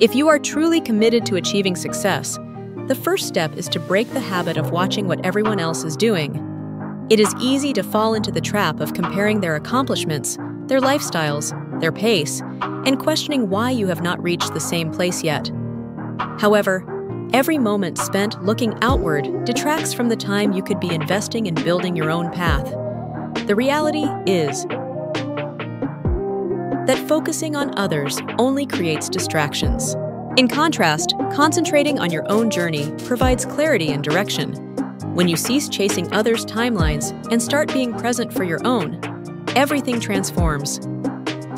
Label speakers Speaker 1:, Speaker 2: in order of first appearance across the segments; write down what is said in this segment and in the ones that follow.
Speaker 1: If you are truly committed to achieving success, the first step is to break the habit of watching what everyone else is doing. It is easy to fall into the trap of comparing their accomplishments, their lifestyles, their pace, and questioning why you have not reached the same place yet. However, every moment spent looking outward detracts from the time you could be investing in building your own path. The reality is that focusing on others only creates distractions. In contrast, concentrating on your own journey provides clarity and direction. When you cease chasing others' timelines and start being present for your own, everything transforms.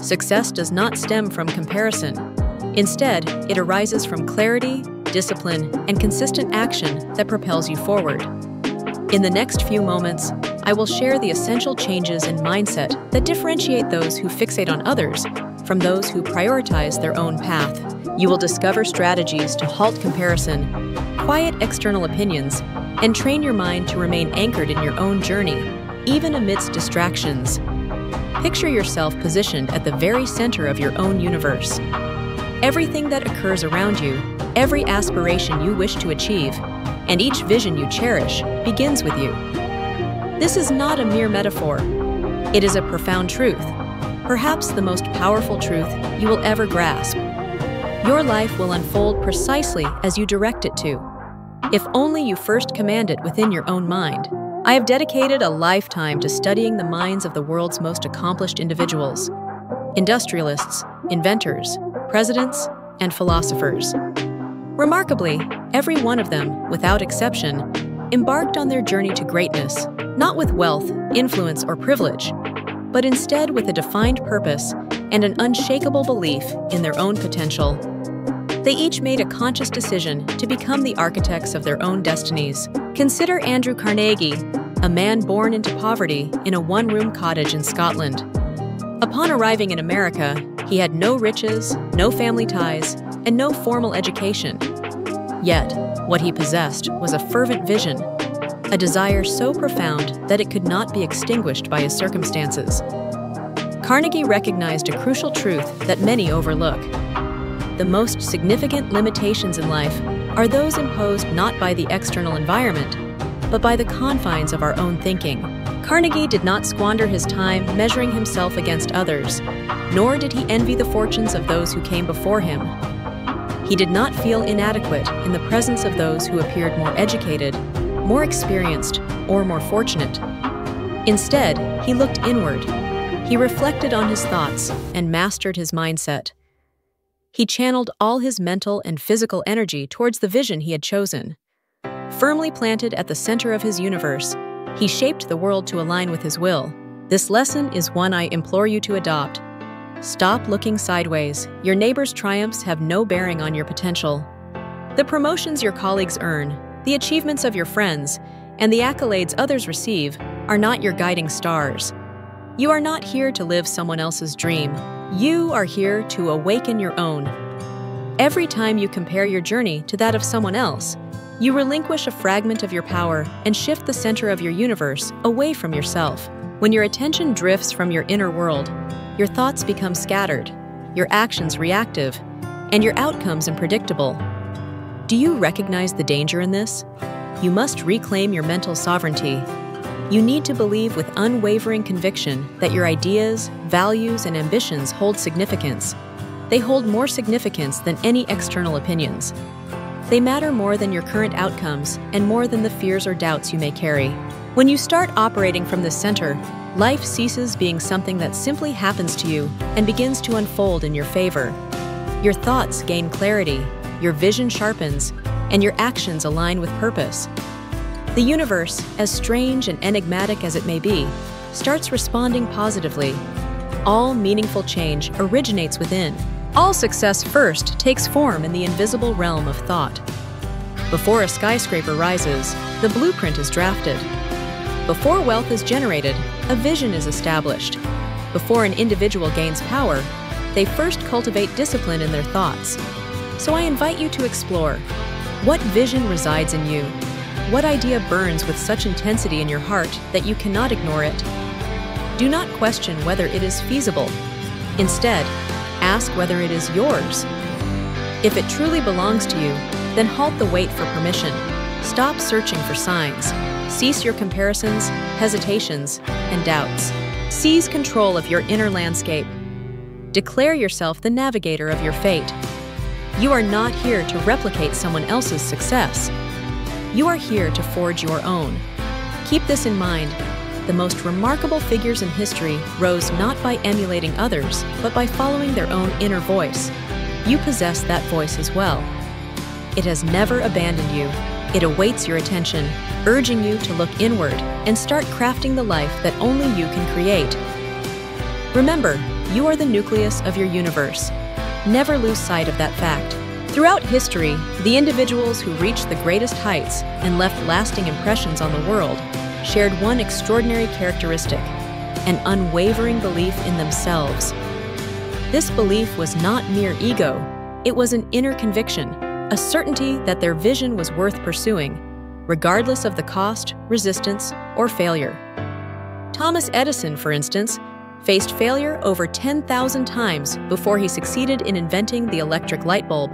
Speaker 1: Success does not stem from comparison. Instead, it arises from clarity, discipline, and consistent action that propels you forward. In the next few moments, I will share the essential changes in mindset that differentiate those who fixate on others from those who prioritize their own path. You will discover strategies to halt comparison, quiet external opinions, and train your mind to remain anchored in your own journey, even amidst distractions. Picture yourself positioned at the very center of your own universe. Everything that occurs around you, every aspiration you wish to achieve, and each vision you cherish begins with you. This is not a mere metaphor. It is a profound truth, perhaps the most powerful truth you will ever grasp. Your life will unfold precisely as you direct it to, if only you first command it within your own mind. I have dedicated a lifetime to studying the minds of the world's most accomplished individuals: industrialists, inventors, presidents, and philosophers. Remarkably, every one of them, without exception, embarked on their journey to greatness, not with wealth, influence, or privilege, but instead with a defined purpose and an unshakable belief in their own potential. They each made a conscious decision to become the architects of their own destinies. Consider Andrew Carnegie, a man born into poverty in a one-room cottage in Scotland. Upon arriving in America, he had no riches, no family ties, and no formal education. Yet, what he possessed was a fervent vision, a desire so profound that it could not be extinguished by his circumstances. Carnegie recognized a crucial truth that many overlook. The most significant limitations in life are those imposed not by the external environment, but by the confines of our own thinking. Carnegie did not squander his time measuring himself against others, nor did he envy the fortunes of those who came before him. He did not feel inadequate in the presence of those who appeared more educated, more experienced, or more fortunate. Instead, he looked inward. He reflected on his thoughts and mastered his mindset. He channeled all his mental and physical energy towards the vision he had chosen. Firmly planted at the center of his universe, he shaped the world to align with his will. This lesson is one I implore you to adopt. Stop looking sideways. Your neighbor's triumphs have no bearing on your potential. The promotions your colleagues earn, the achievements of your friends, and the accolades others receive are not your guiding stars. You are not here to live someone else's dream. You are here to awaken your own. Every time you compare your journey to that of someone else, you relinquish a fragment of your power and shift the center of your universe away from yourself. When your attention drifts from your inner world, your thoughts become scattered, your actions reactive, and your outcomes unpredictable. Do you recognize the danger in this? You must reclaim your mental sovereignty. You need to believe with unwavering conviction that your ideas, values, and ambitions hold significance. They hold more significance than any external opinions. They matter more than your current outcomes and more than the fears or doubts you may carry. When you start operating from this center, life ceases being something that simply happens to you and begins to unfold in your favor. Your thoughts gain clarity, your vision sharpens, and your actions align with purpose. The universe, as strange and enigmatic as it may be, starts responding positively. All meaningful change originates within. All success first takes form in the invisible realm of thought. Before a skyscraper rises, the blueprint is drafted. Before wealth is generated, a vision is established. Before an individual gains power, they first cultivate discipline in their thoughts. So I invite you to explore. What vision resides in you? What idea burns with such intensity in your heart that you cannot ignore it? Do not question whether it is feasible. Instead, ask whether it is yours. If it truly belongs to you, then halt the wait for permission. Stop searching for signs. Cease your comparisons, hesitations, and doubts. Seize control of your inner landscape. Declare yourself the navigator of your fate. You are not here to replicate someone else's success. You are here to forge your own. Keep this in mind. The most remarkable figures in history rose not by emulating others, but by following their own inner voice. You possess that voice as well. It has never abandoned you. It awaits your attention, urging you to look inward and start crafting the life that only you can create. Remember, you are the nucleus of your universe. Never lose sight of that fact. Throughout history, the individuals who reached the greatest heights and left lasting impressions on the world shared one extraordinary characteristic: an unwavering belief in themselves. This belief was not mere ego, it was an inner conviction, a certainty that their vision was worth pursuing, regardless of the cost, resistance, or failure. Thomas Edison, for instance, faced failure over 10,000 times before he succeeded in inventing the electric light bulb.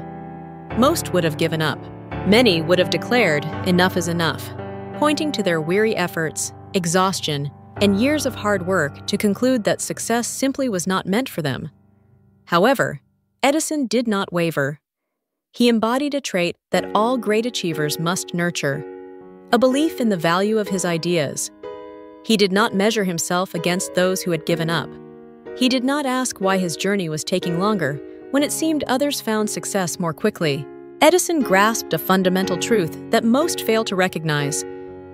Speaker 1: Most would have given up. Many would have declared, "Enough is enough," pointing to their weary efforts, exhaustion, and years of hard work to conclude that success simply was not meant for them. However, Edison did not waver. He embodied a trait that all great achievers must nurture: a belief in the value of his ideas. He did not measure himself against those who had given up. He did not ask why his journey was taking longer when it seemed others found success more quickly. Edison grasped a fundamental truth that most fail to recognize.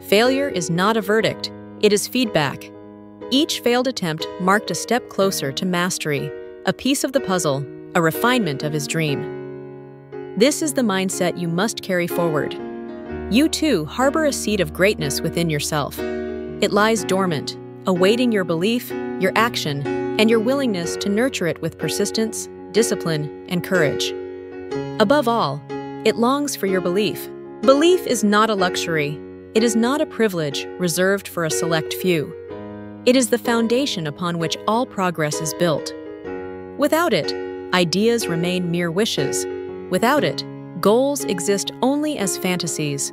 Speaker 1: Failure is not a verdict, it is feedback. Each failed attempt marked a step closer to mastery, a piece of the puzzle, a refinement of his dream. This is the mindset you must carry forward. You too harbor a seed of greatness within yourself. It lies dormant, awaiting your belief, your action, and your willingness to nurture it with persistence, discipline, and courage. Above all, it longs for your belief. Belief is not a luxury. It is not a privilege reserved for a select few. It is the foundation upon which all progress is built. Without it, ideas remain mere wishes. Without it, goals exist only as fantasies.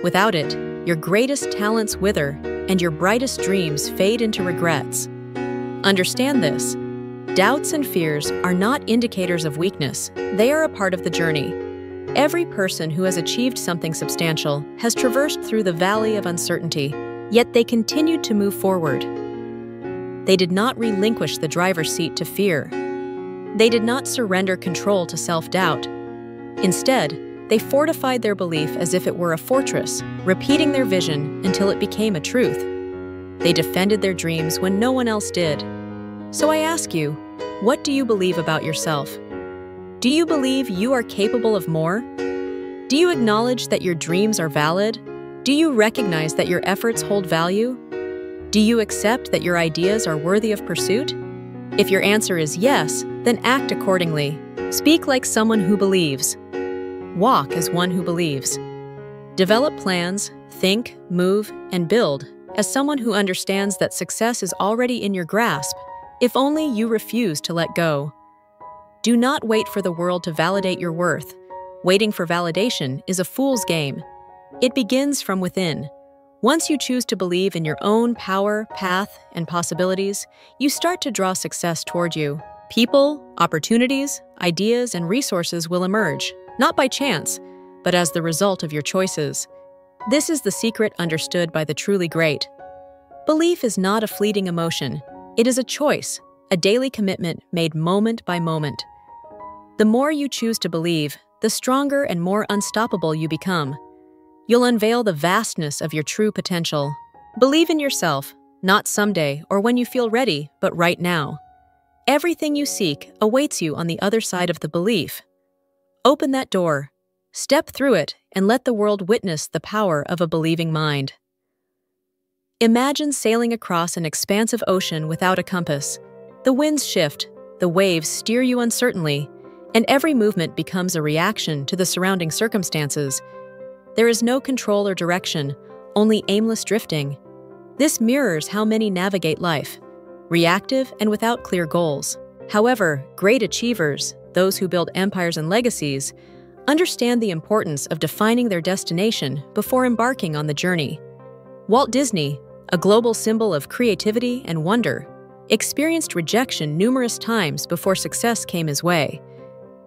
Speaker 1: Without it, your greatest talents wither and your brightest dreams fade into regrets. Understand this. Doubts and fears are not indicators of weakness. They are a part of the journey. Every person who has achieved something substantial has traversed through the valley of uncertainty, yet they continued to move forward. They did not relinquish the driver's seat to fear. They did not surrender control to self-doubt. Instead, they fortified their belief as if it were a fortress, repeating their vision until it became a truth. They defended their dreams when no one else did. So I ask you, what do you believe about yourself? Do you believe you are capable of more? Do you acknowledge that your dreams are valid? Do you recognize that your efforts hold value? Do you accept that your ideas are worthy of pursuit? If your answer is yes, then act accordingly. Speak like someone who believes. Walk as one who believes. Develop plans, think, move, and build as someone who understands that success is already in your grasp, if only you refuse to let go. Do not wait for the world to validate your worth. Waiting for validation is a fool's game. It begins from within. Once you choose to believe in your own power, path, and possibilities, you start to draw success toward you. People, opportunities, ideas, and resources will emerge, not by chance, but as the result of your choices. This is the secret understood by the truly great. Belief is not a fleeting emotion. It is a choice, a daily commitment made moment by moment. The more you choose to believe, the stronger and more unstoppable you become. You'll unveil the vastness of your true potential. Believe in yourself, not someday or when you feel ready, but right now. Everything you seek awaits you on the other side of the belief. Open that door, step through it, and let the world witness the power of a believing mind. Imagine sailing across an expansive ocean without a compass. The winds shift, the waves steer you uncertainly, and every movement becomes a reaction to the surrounding circumstances. There is no control or direction, only aimless drifting. This mirrors how many navigate life, reactive and without clear goals. However, great achievers, those who build empires and legacies, understand the importance of defining their destination before embarking on the journey. Walt Disney, a global symbol of creativity and wonder, experienced rejection numerous times before success came his way.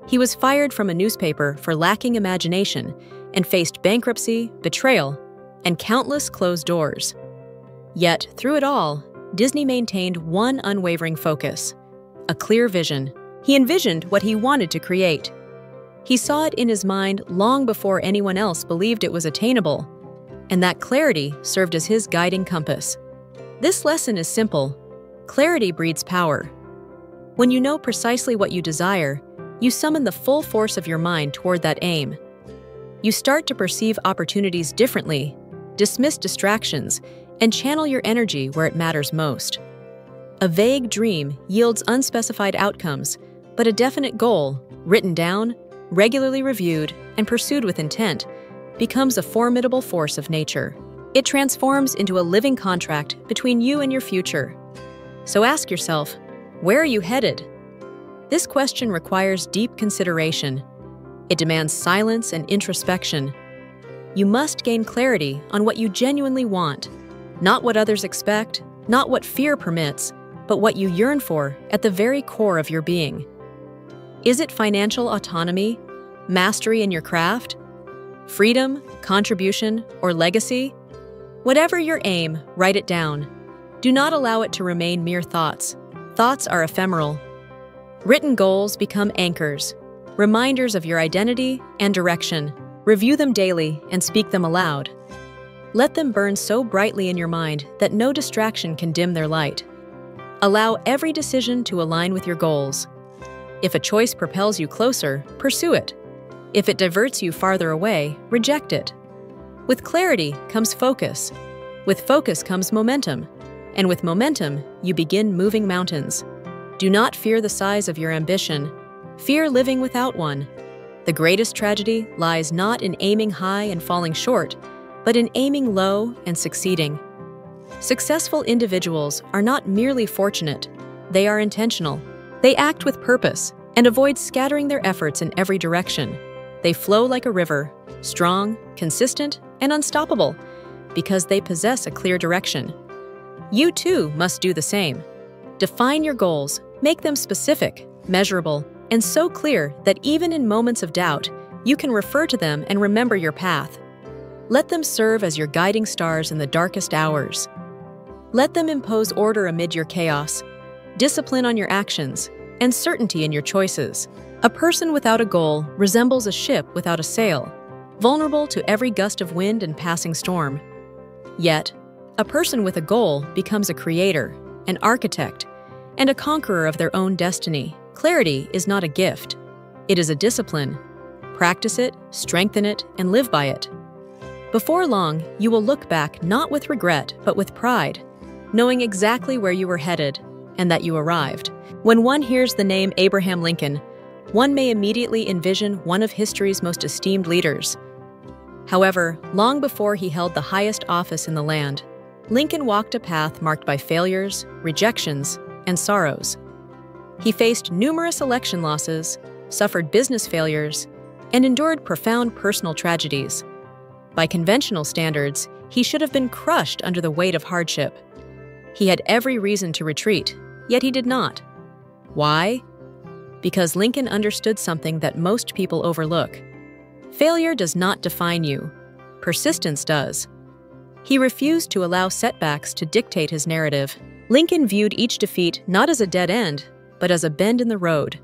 Speaker 1: He was fired from a newspaper for lacking imagination and faced bankruptcy, betrayal, and countless closed doors. Yet, through it all, Disney maintained one unwavering focus: a clear vision. He envisioned what he wanted to create. He saw it in his mind long before anyone else believed it was attainable, and that clarity served as his guiding compass. This lesson is simple: clarity breeds power. When you know precisely what you desire, you summon the full force of your mind toward that aim. You start to perceive opportunities differently, dismiss distractions, and channel your energy where it matters most. A vague dream yields unspecified outcomes, but a definite goal, written down, regularly reviewed, and pursued with intent, becomes a formidable force of nature. It transforms into a living contract between you and your future. So ask yourself, where are you headed? This question requires deep consideration. It demands silence and introspection. You must gain clarity on what you genuinely want, not what others expect, not what fear permits, but what you yearn for at the very core of your being. Is it financial autonomy, mastery in your craft, freedom, contribution, or legacy? Whatever your aim, write it down. Do not allow it to remain mere thoughts. Thoughts are ephemeral. Written goals become anchors, reminders of your identity and direction. Review them daily and speak them aloud. Let them burn so brightly in your mind that no distraction can dim their light. Allow every decision to align with your goals. If a choice propels you closer, pursue it. If it diverts you farther away, reject it. With clarity comes focus. With focus comes momentum. And with momentum, you begin moving mountains. Do not fear the size of your ambition. Fear living without one. The greatest tragedy lies not in aiming high and falling short, but in aiming low and succeeding. Successful individuals are not merely fortunate, they are intentional. They act with purpose and avoid scattering their efforts in every direction. They flow like a river, strong, consistent, and unstoppable, because they possess a clear direction. You too must do the same. Define your goals, make them specific, measurable, and so clear that even in moments of doubt, you can refer to them and remember your path. Let them serve as your guiding stars in the darkest hours. Let them impose order amid your chaos, discipline on your actions, and certainty in your choices. A person without a goal resembles a ship without a sail, vulnerable to every gust of wind and passing storm. Yet, a person with a goal becomes a creator, an architect, and a conqueror of their own destiny. Clarity is not a gift. It is a discipline. Practice it, strengthen it, and live by it. Before long, you will look back not with regret, but with pride, knowing exactly where you were headed and that you arrived. When one hears the name Abraham Lincoln, one may immediately envision one of history's most esteemed leaders. However, long before he held the highest office in the land, Lincoln walked a path marked by failures, rejections, and sorrows. He faced numerous election losses, suffered business failures, and endured profound personal tragedies. By conventional standards, he should have been crushed under the weight of hardship. He had every reason to retreat, yet he did not. Why? Because Lincoln understood something that most people overlook. Failure does not define you. Persistence does. He refused to allow setbacks to dictate his narrative. Lincoln viewed each defeat not as a dead end, but as a bend in the road.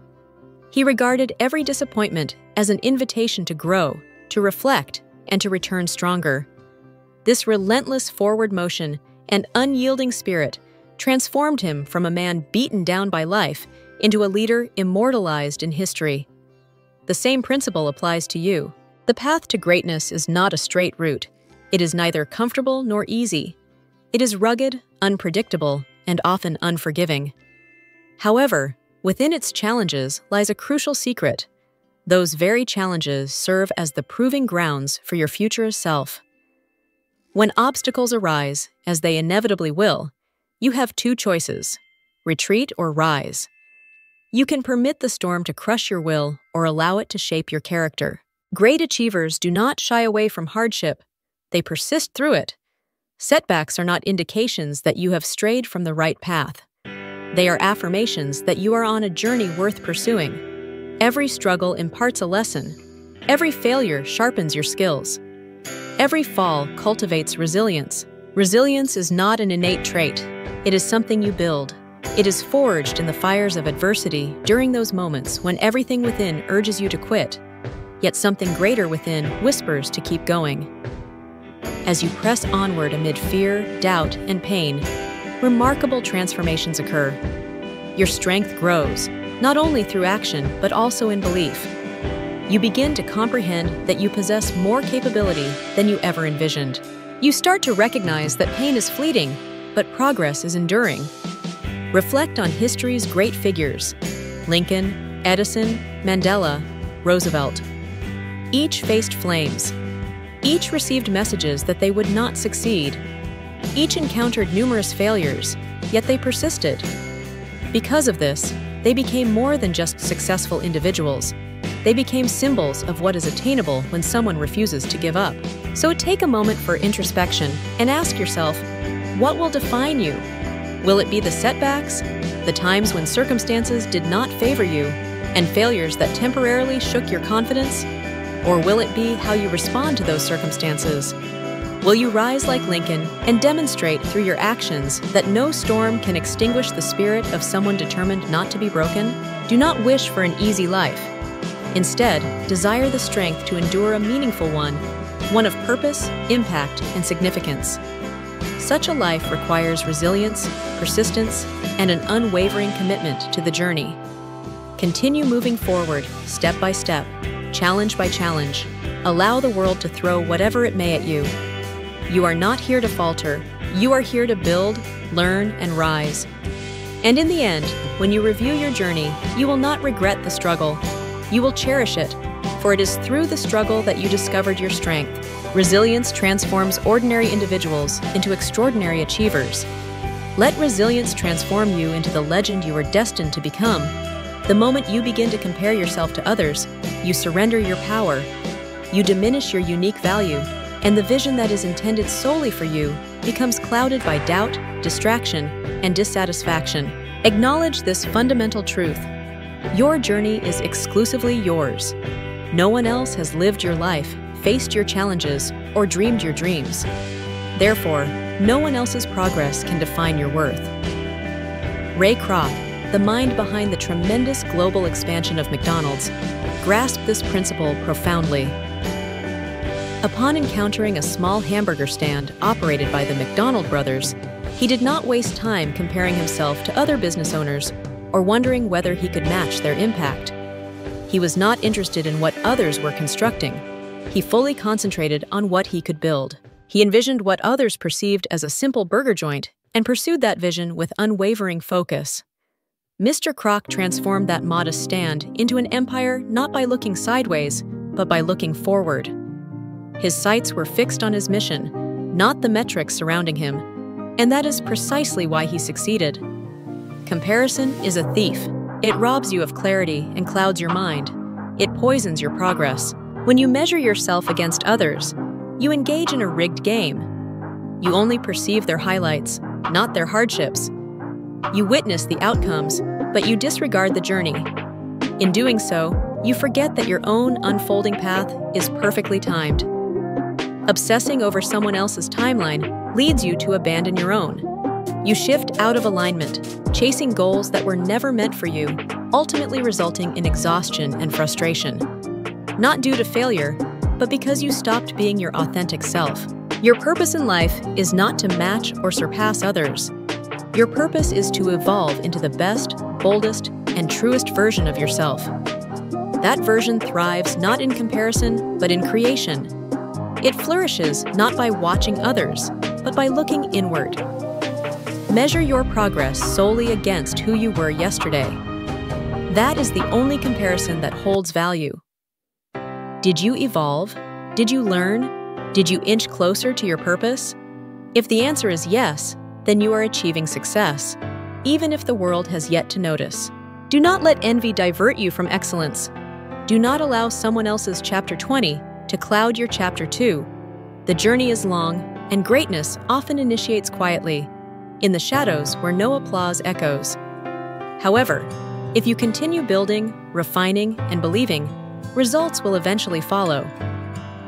Speaker 1: He regarded every disappointment as an invitation to grow, to reflect, and to return stronger. This relentless forward motion and unyielding spirit transformed him from a man beaten down by life into a leader immortalized in history. The same principle applies to you. The path to greatness is not a straight route. It is neither comfortable nor easy. It is rugged, unpredictable, and often unforgiving. However, within its challenges lies a crucial secret. Those very challenges serve as the proving grounds for your future self. When obstacles arise, as they inevitably will, you have two choices: retreat or rise. You can permit the storm to crush your will or allow it to shape your character. Great achievers do not shy away from hardship. They persist through it. Setbacks are not indications that you have strayed from the right path. They are affirmations that you are on a journey worth pursuing. Every struggle imparts a lesson. Every failure sharpens your skills. Every fall cultivates resilience. Resilience is not an innate trait. It is something you build. It is forged in the fires of adversity during those moments when everything within urges you to quit, yet something greater within whispers to keep going. As you press onward amid fear, doubt, and pain, remarkable transformations occur. Your strength grows, not only through action, but also in belief. You begin to comprehend that you possess more capability than you ever envisioned. You start to recognize that pain is fleeting, but progress is enduring. Reflect on history's great figures: Lincoln, Edison, Mandela, Roosevelt. Each faced flames. Each received messages that they would not succeed. Each encountered numerous failures, yet they persisted. Because of this, they became more than just successful individuals. They became symbols of what is attainable when someone refuses to give up. So take a moment for introspection and ask yourself, what will define you? Will it be the setbacks, the times when circumstances did not favor you, and failures that temporarily shook your confidence? Or will it be how you respond to those circumstances? Will you rise like Lincoln and demonstrate through your actions that no storm can extinguish the spirit of someone determined not to be broken? Do not wish for an easy life. Instead, desire the strength to endure a meaningful one of purpose, impact, and significance. Such a life requires resilience, persistence, and an unwavering commitment to the journey. Continue moving forward, step by step, challenge by challenge. Allow the world to throw whatever it may at you. You are not here to falter. You are here to build, learn, and rise. And in the end, when you review your journey, you will not regret the struggle. You will cherish it, for it is through the struggle that you discovered your strength. Resilience transforms ordinary individuals into extraordinary achievers. Let resilience transform you into the legend you are destined to become. The moment you begin to compare yourself to others, you surrender your power. You diminish your unique value, and the vision that is intended solely for you becomes clouded by doubt, distraction, and dissatisfaction. Acknowledge this fundamental truth. Your journey is exclusively yours. No one else has lived your life, faced your challenges, or dreamed your dreams. Therefore, no one else's progress can define your worth. Ray Kroc, the mind behind the tremendous global expansion of McDonald's, grasped this principle profoundly. Upon encountering a small hamburger stand operated by the McDonald brothers, he did not waste time comparing himself to other business owners or wondering whether he could match their impact. He was not interested in what others were constructing. He fully concentrated on what he could build. He envisioned what others perceived as a simple burger joint and pursued that vision with unwavering focus. Mr. Kroc transformed that modest stand into an empire not by looking sideways, but by looking forward. His sights were fixed on his mission, not the metrics surrounding him, and that is precisely why he succeeded. Comparison is a thief. It robs you of clarity and clouds your mind. It poisons your progress. When you measure yourself against others, you engage in a rigged game. You only perceive their highlights, not their hardships. You witness the outcomes, but you disregard the journey. In doing so, you forget that your own unfolding path is perfectly timed. Obsessing over someone else's timeline leads you to abandon your own. You shift out of alignment, chasing goals that were never meant for you, ultimately resulting in exhaustion and frustration. Not due to failure, but because you stopped being your authentic self. Your purpose in life is not to match or surpass others. Your purpose is to evolve into the best, boldest, and truest version of yourself. That version thrives not in comparison, but in creation. It flourishes not by watching others, but by looking inward. Measure your progress solely against who you were yesterday. That is the only comparison that holds value. Did you evolve? Did you learn? Did you inch closer to your purpose? If the answer is yes, then you are achieving success, even if the world has yet to notice. Do not let envy divert you from excellence. Do not allow someone else's chapter 20 to cloud your chapter 2. The journey is long, and greatness often initiates quietly, in the shadows where no applause echoes. However, if you continue building, refining, and believing, results will eventually follow.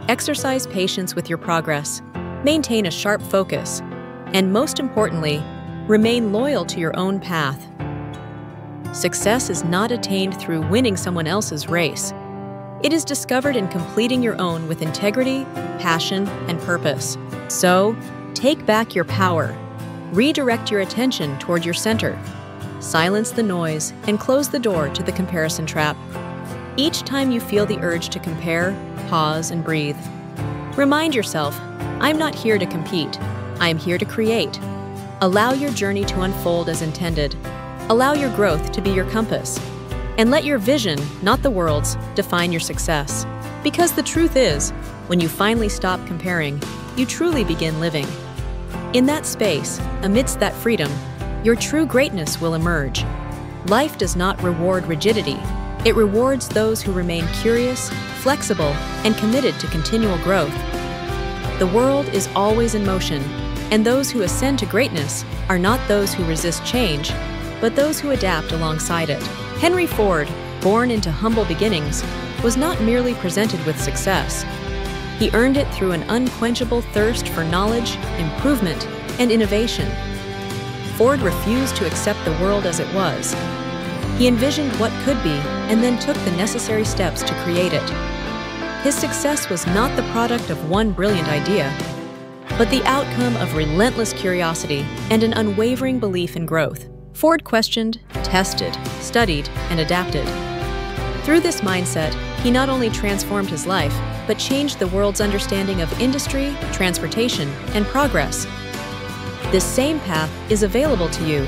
Speaker 1: Exercise patience with your progress, maintain a sharp focus, and most importantly, remain loyal to your own path. Success is not attained through winning someone else's race. It is discovered in completing your own with integrity, passion, and purpose. So, take back your power. Redirect your attention toward your center. Silence the noise and close the door to the comparison trap. Each time you feel the urge to compare, pause and breathe. Remind yourself, I'm not here to compete. I am here to create. Allow your journey to unfold as intended. Allow your growth to be your compass. And let your vision, not the world's, define your success. Because the truth is, when you finally stop comparing, you truly begin living. In that space, amidst that freedom, your true greatness will emerge. Life does not reward rigidity. It rewards those who remain curious, flexible, and committed to continual growth. The world is always in motion, and those who ascend to greatness are not those who resist change, but those who adapt alongside it. Henry Ford, born into humble beginnings, was not merely presented with success. He earned it through an unquenchable thirst for knowledge, improvement, and innovation. Ford refused to accept the world as it was. He envisioned what could be and then took the necessary steps to create it. His success was not the product of one brilliant idea, but the outcome of relentless curiosity and an unwavering belief in growth. Ford questioned, tested, studied, and adapted. Through this mindset, he not only transformed his life, but changed the world's understanding of industry, transportation, and progress. This same path is available to you.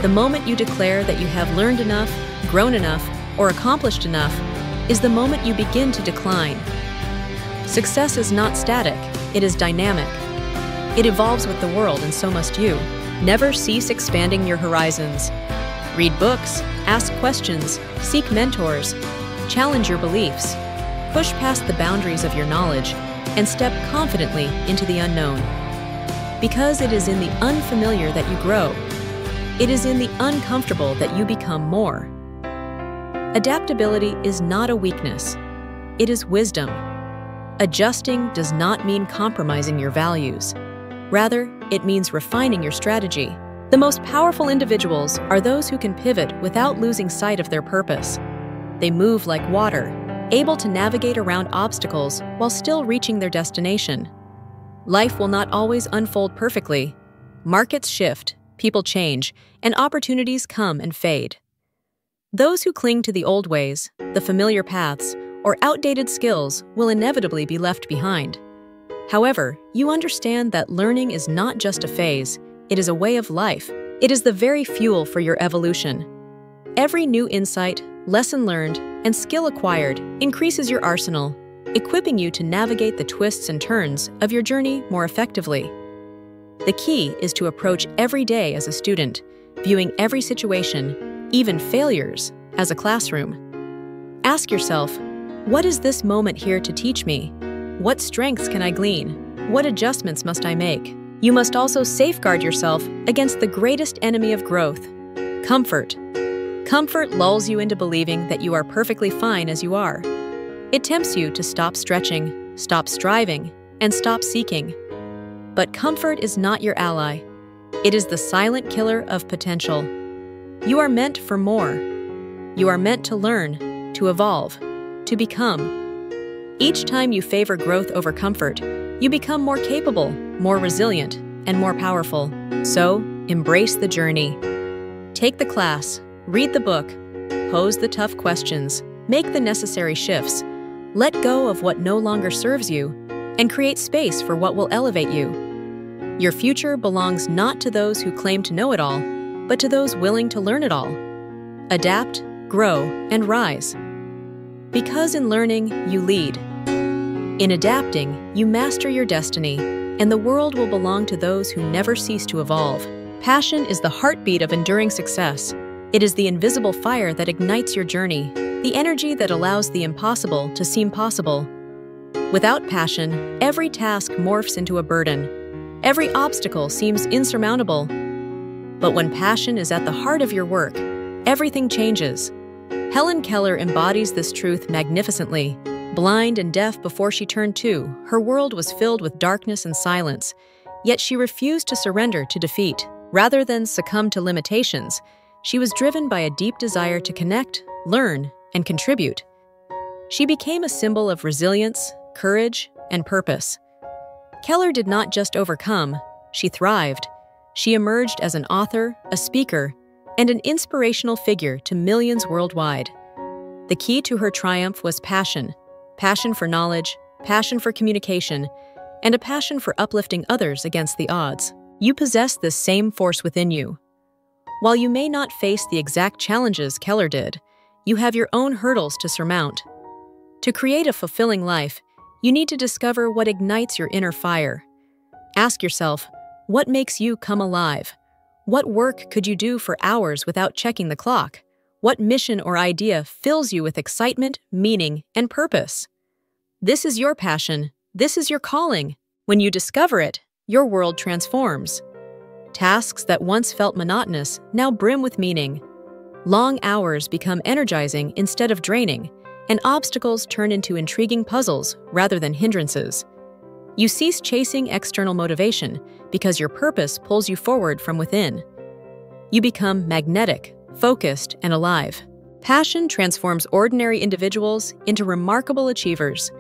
Speaker 1: The moment you declare that you have learned enough, grown enough, or accomplished enough is the moment you begin to decline. Success is not static, it is dynamic. It evolves with the world, and so must you. Never cease expanding your horizons. Read books, ask questions, seek mentors, challenge your beliefs, push past the boundaries of your knowledge, and step confidently into the unknown. Because it is in the unfamiliar that you grow. It is in the uncomfortable that you become more. Adaptability is not a weakness. It is wisdom. Adjusting does not mean compromising your values. Rather, it means refining your strategy. The most powerful individuals are those who can pivot without losing sight of their purpose. They move like water, able to navigate around obstacles while still reaching their destination. Life will not always unfold perfectly. Markets shift, people change, and opportunities come and fade. Those who cling to the old ways, the familiar paths, or outdated skills will inevitably be left behind. However, you understand that learning is not just a phase, it is a way of life. It is the very fuel for your evolution. Every new insight, lesson learned, and skill acquired increases your arsenal, equipping you to navigate the twists and turns of your journey more effectively. The key is to approach every day as a student, viewing every situation, even failures, as a classroom. Ask yourself, what is this moment here to teach me? What strengths can I glean? What adjustments must I make? You must also safeguard yourself against the greatest enemy of growth, comfort. Comfort lulls you into believing that you are perfectly fine as you are. It tempts you to stop stretching, stop striving, and stop seeking. But comfort is not your ally. It is the silent killer of potential. You are meant for more. You are meant to learn, to evolve, to become. Each time you favor growth over comfort, you become more capable, more resilient, and more powerful. So, embrace the journey. Take the class, read the book, pose the tough questions, make the necessary shifts, let go of what no longer serves you, and create space for what will elevate you. Your future belongs not to those who claim to know it all, but to those willing to learn it all. Adapt, grow, and rise. Because in learning, you lead. In adapting, you master your destiny, and the world will belong to those who never cease to evolve. Passion is the heartbeat of enduring success. It is the invisible fire that ignites your journey, the energy that allows the impossible to seem possible. Without passion, every task morphs into a burden. Every obstacle seems insurmountable. But when passion is at the heart of your work, everything changes. Helen Keller embodies this truth magnificently. Blind and deaf before she turned 2, her world was filled with darkness and silence, yet she refused to surrender to defeat. Rather than succumb to limitations, she was driven by a deep desire to connect, learn, and contribute. She became a symbol of resilience, courage, and purpose. Keller did not just overcome, she thrived. She emerged as an author, a speaker, and an inspirational figure to millions worldwide. The key to her triumph was passion for knowledge, passion for communication, and a passion for uplifting others against the odds. You possess this same force within you. While you may not face the exact challenges Keller did, you have your own hurdles to surmount. To create a fulfilling life, you need to discover what ignites your inner fire. Ask yourself, what makes you come alive? What work could you do for hours without checking the clock? What mission or idea fills you with excitement, meaning, and purpose? This is your passion. This is your calling. When you discover it, your world transforms. Tasks that once felt monotonous now brim with meaning. Long hours become energizing instead of draining, and obstacles turn into intriguing puzzles rather than hindrances. You cease chasing external motivation because your purpose pulls you forward from within. You become magnetic, focused, and alive. Passion transforms ordinary individuals into remarkable achievers.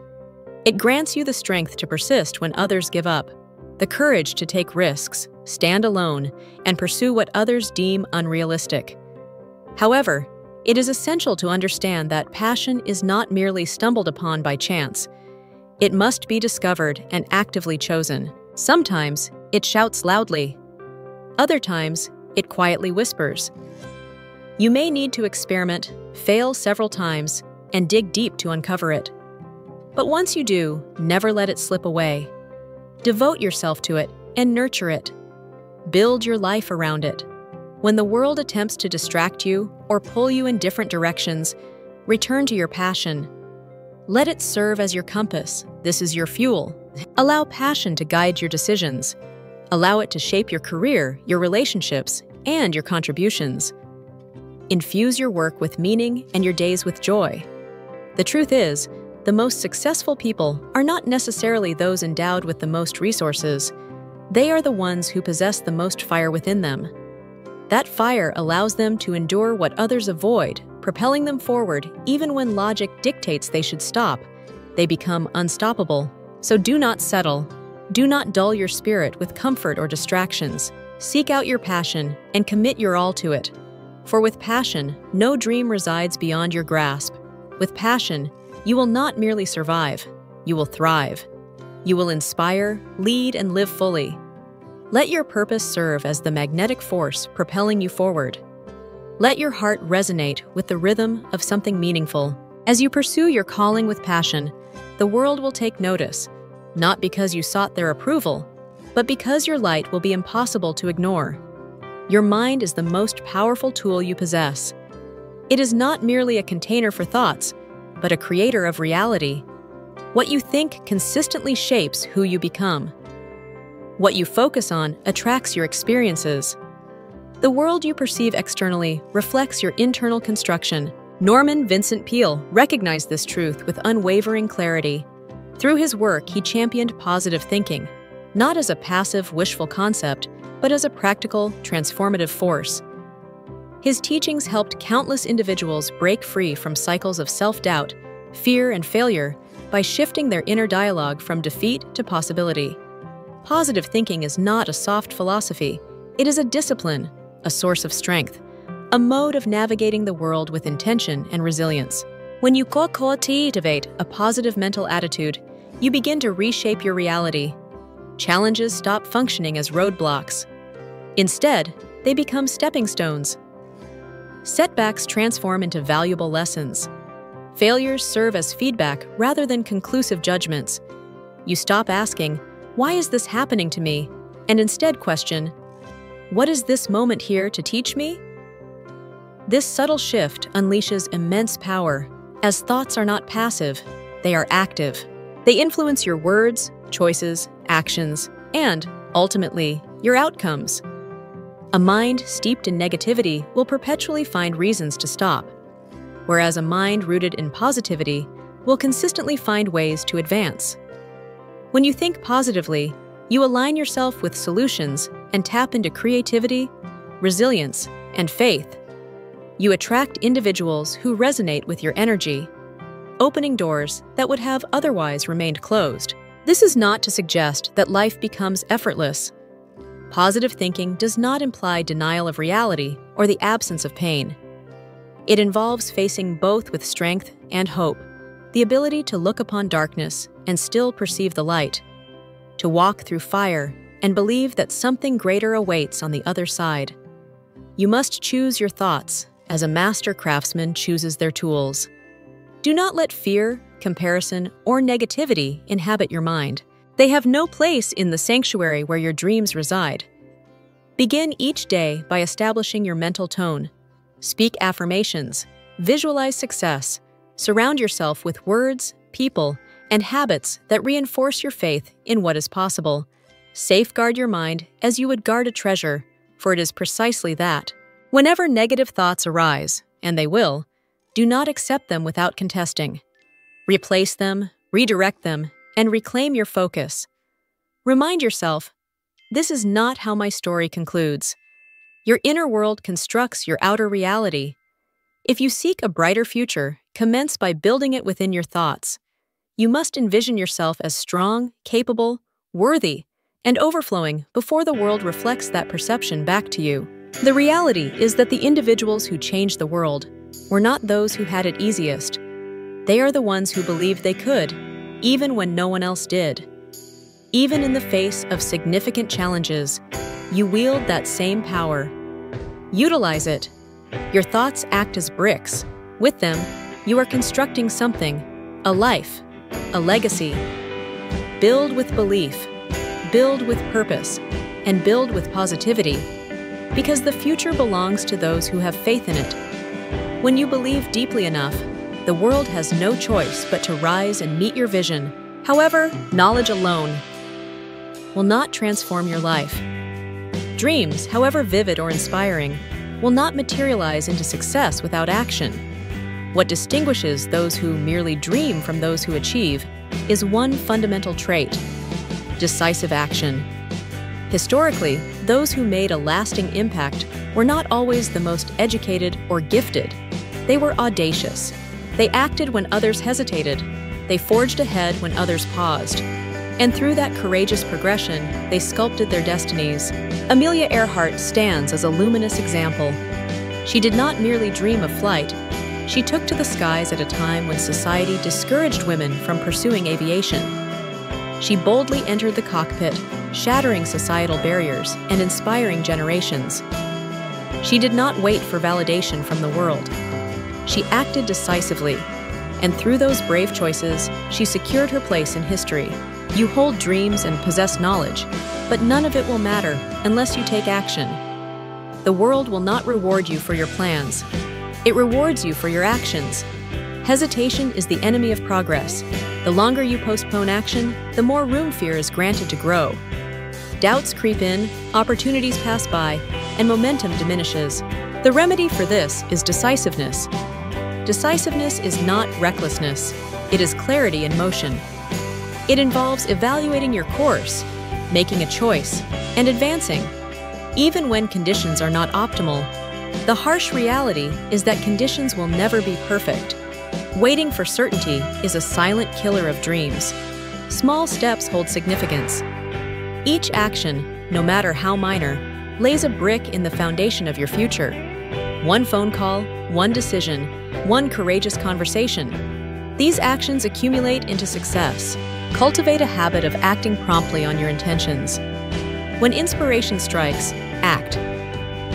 Speaker 1: It grants you the strength to persist when others give up, the courage to take risks, stand alone, and pursue what others deem unrealistic. However, it is essential to understand that passion is not merely stumbled upon by chance. It must be discovered and actively chosen. Sometimes, it shouts loudly. Other times, it quietly whispers. You may need to experiment, fail several times, and dig deep to uncover it. But once you do, never let it slip away. Devote yourself to it and nurture it. Build your life around it. When the world attempts to distract you or pull you in different directions, return to your passion. Let it serve as your compass. This is your fuel. Allow passion to guide your decisions. Allow it to shape your career, your relationships, and your contributions. Infuse your work with meaning and your days with joy. The truth is, the most successful people are not necessarily those endowed with the most resources. They are the ones who possess the most fire within them. That fire allows them to endure what others avoid, propelling them forward even when logic dictates they should stop. They become unstoppable. So do not settle. Do not dull your spirit with comfort or distractions. Seek out your passion and commit your all to it. For with passion, no dream resides beyond your grasp. With passion, you will not merely survive, you will thrive. You will inspire, lead, and live fully. Let your purpose serve as the magnetic force propelling you forward. Let your heart resonate with the rhythm of something meaningful. As you pursue your calling with passion, the world will take notice, not because you sought their approval, but because your light will be impossible to ignore. Your mind is the most powerful tool you possess. It is not merely a container for thoughts, but a creator of reality. What you think consistently shapes who you become. What you focus on attracts your experiences. The world you perceive externally reflects your internal construction. Norman Vincent Peale recognized this truth with unwavering clarity. Through his work, he championed positive thinking, not as a passive, wishful concept, but as a practical, transformative force. His teachings helped countless individuals break free from cycles of self-doubt, fear, and failure by shifting their inner dialogue from defeat to possibility. Positive thinking is not a soft philosophy. It is a discipline, a source of strength, a mode of navigating the world with intention and resilience. When you cultivate a positive mental attitude, you begin to reshape your reality. Challenges stop functioning as roadblocks. Instead, they become stepping stones. Setbacks transform into valuable lessons. Failures serve as feedback rather than conclusive judgments. You stop asking, "Why is this happening to me?" and instead question, "What is this moment here to teach me?" This subtle shift unleashes immense power, as thoughts are not passive, they are active. They influence your words, choices, actions, and, ultimately, your outcomes. A mind steeped in negativity will perpetually find reasons to stop, whereas a mind rooted in positivity will consistently find ways to advance. When you think positively, you align yourself with solutions and tap into creativity, resilience, and faith. You attract individuals who resonate with your energy, opening doors that would have otherwise remained closed. This is not to suggest that life becomes effortless. Positive thinking does not imply denial of reality or the absence of pain. It involves facing both with strength and hope, the ability to look upon darkness and still perceive the light, to walk through fire and believe that something greater awaits on the other side. You must choose your thoughts as a master craftsman chooses their tools. Do not let fear, comparison, or negativity inhabit your mind. They have no place in the sanctuary where your dreams reside. Begin each day by establishing your mental tone. Speak affirmations, visualize success, surround yourself with words, people, and habits that reinforce your faith in what is possible. Safeguard your mind as you would guard a treasure, for it is precisely that. Whenever negative thoughts arise, and they will, do not accept them without contesting. Replace them, redirect them, and reclaim your focus. Remind yourself, this is not how my story concludes. Your inner world constructs your outer reality. If you seek a brighter future, commence by building it within your thoughts. You must envision yourself as strong, capable, worthy, and overflowing before the world reflects that perception back to you. The reality is that the individuals who changed the world were not those who had it easiest. They are the ones who believed they could, even when no one else did. Even in the face of significant challenges, you wield that same power. Utilize it. Your thoughts act as bricks. With them, you are constructing something, a life, a legacy. Build with belief, build with purpose, and build with positivity, because the future belongs to those who have faith in it. When you believe deeply enough, the world has no choice but to rise and meet your vision. However, knowledge alone will not transform your life. Dreams, however vivid or inspiring, will not materialize into success without action. What distinguishes those who merely dream from those who achieve is one fundamental trait: decisive action. Historically, those who made a lasting impact were not always the most educated or gifted. They were audacious. They acted when others hesitated. They forged ahead when others paused. And through that courageous progression, they sculpted their destinies. Amelia Earhart stands as a luminous example. She did not merely dream of flight. She took to the skies at a time when society discouraged women from pursuing aviation. She boldly entered the cockpit, shattering societal barriers and inspiring generations. She did not wait for validation from the world. She acted decisively, and through those brave choices, she secured her place in history. You hold dreams and possess knowledge, but none of it will matter unless you take action. The world will not reward you for your plans. It rewards you for your actions. Hesitation is the enemy of progress. The longer you postpone action, the more room fear is granted to grow. Doubts creep in, opportunities pass by, and momentum diminishes. The remedy for this is decisiveness. Decisiveness is not recklessness. It is clarity in motion. It involves evaluating your course, making a choice, and advancing, even when conditions are not optimal. The harsh reality is that conditions will never be perfect. Waiting for certainty is a silent killer of dreams. Small steps hold significance. Each action, no matter how minor, lays a brick in the foundation of your future. One phone call, one decision, one courageous conversation. These actions accumulate into success. Cultivate a habit of acting promptly on your intentions. When inspiration strikes, act.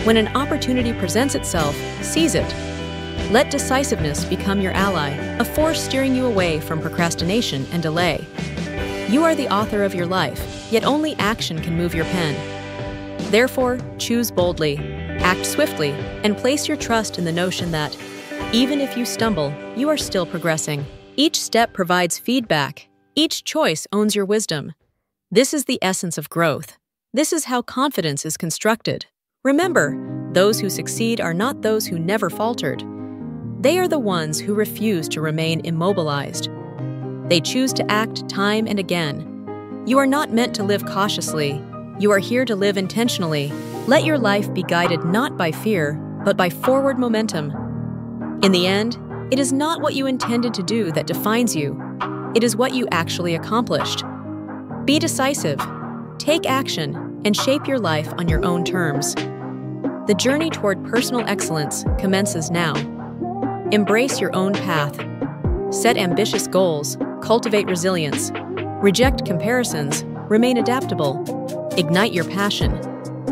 Speaker 1: When an opportunity presents itself, seize it. Let decisiveness become your ally, a force steering you away from procrastination and delay. You are the author of your life, yet only action can move your pen. Therefore, choose boldly, Act swiftly and place your trust in the notion that, even if you stumble, you are still progressing. Each step provides feedback. Each choice owns your wisdom. This is the essence of growth. This is how confidence is constructed. Remember, those who succeed are not those who never faltered. They are the ones who refuse to remain immobilized. They choose to act time and again. You are not meant to live cautiously. You are here to live intentionally. Let your life be guided not by fear, but by forward momentum. In the end, it is not what you intended to do that defines you. It is what you actually accomplished. Be decisive, take action, and shape your life on your own terms. The journey toward personal excellence commences now. Embrace your own path. Set ambitious goals, cultivate resilience, reject comparisons, remain adaptable, ignite your passion,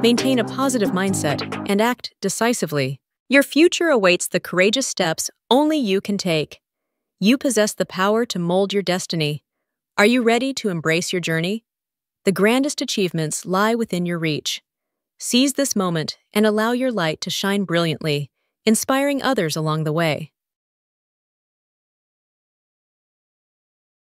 Speaker 1: maintain a positive mindset, and act decisively. Your future awaits the courageous steps only you can take. You possess the power to mold your destiny. Are you ready to embrace your journey? The grandest achievements lie within your reach. Seize this moment and allow your light to shine brilliantly, inspiring others along the way.